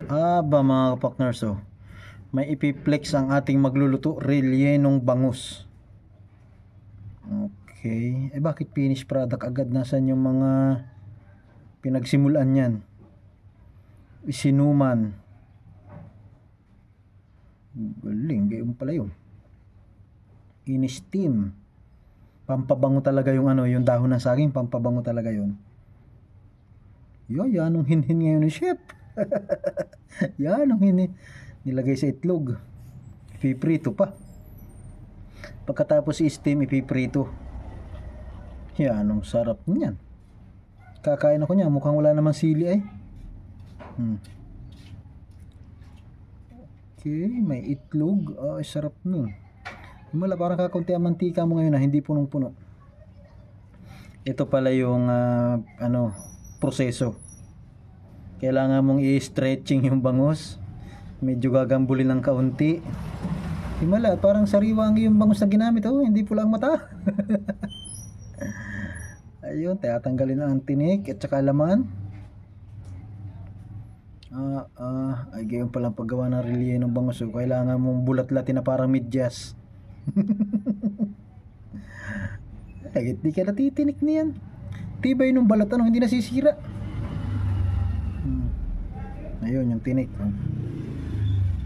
Ba mga partners, oh, may ipiplex ang ating magluluto, rellenong bangus. Okay, bakit finished product agad? Nasaan yung mga pinagsimulan yan? Isinuman, galing, gayon pala yun. In-steam, pampabango talaga yung yung dahon ng saging, pampabango talaga yun. Yan ang hinhin ngayon ni chef. Yan ang hinhin. Nilagay sa itlog, ipiprito pa. Pagkatapos i-steam, ipiprito. Yan ang sarap niyan. Kakain ako niya, mukhang wala namang sili ay. Okay, may itlog. Sarap nun. Wala, parang kakaunti ang mantika mo ngayon na hindi punong-puno. Ito pala yung proseso. Kailangan mong i-stretching yung bangus. Medyo gagambulin ng kaunti. Himala, parang sariwa ang yung bangus na ginamit. Hindi pula ang mata. Ayun, tatanggalin ang tinik at saka laman. Ay gayon palang paggawa ng rellenong bangus. Kailangan mong bulat-latin na parang medyas. Ay, di ka natitinik niyan. Tibay nung balat, hindi nasisira. Ayun yung tinik.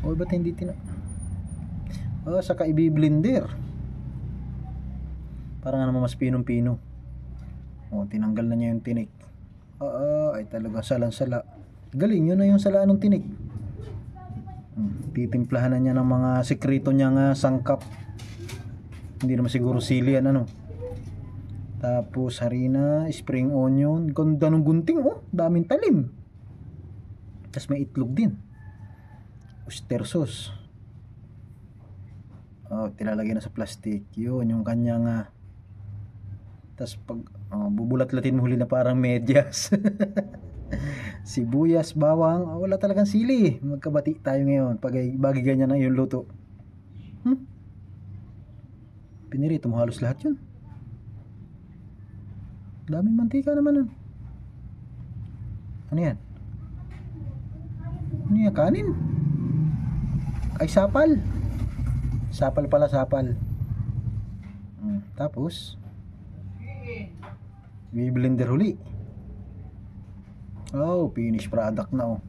Ba't hindi tinik? Saka i-blender. Parang naman mas pinong-pino. Tinanggal na niya yung tinik. Ay talaga salan-sala. Galing, yun na yung sala ng tinik. Titimplahan na niya ng mga sekreto niya nga sangkap. Hindi naman siguro sili yan Tapos harina, spring onion, ganda ng gunting, daming talim. Tapos may itlog din. Oyster sauce. Tilalagay na sa plastic. Yun yung kanyang tapos pag bubulat-latin mo huli na parang medyas. Sibuyas, bawang, wala talagang sili. Magkabati tayo ngayon pag bagay ganyan na yung luto. Pinirito mo halos lahat yun. Daming mantika naman. Ano yan? Ano yan? Kanin? Ay, sapal. Sapal pala, sapal. Tapos i-blender huli. Finished product na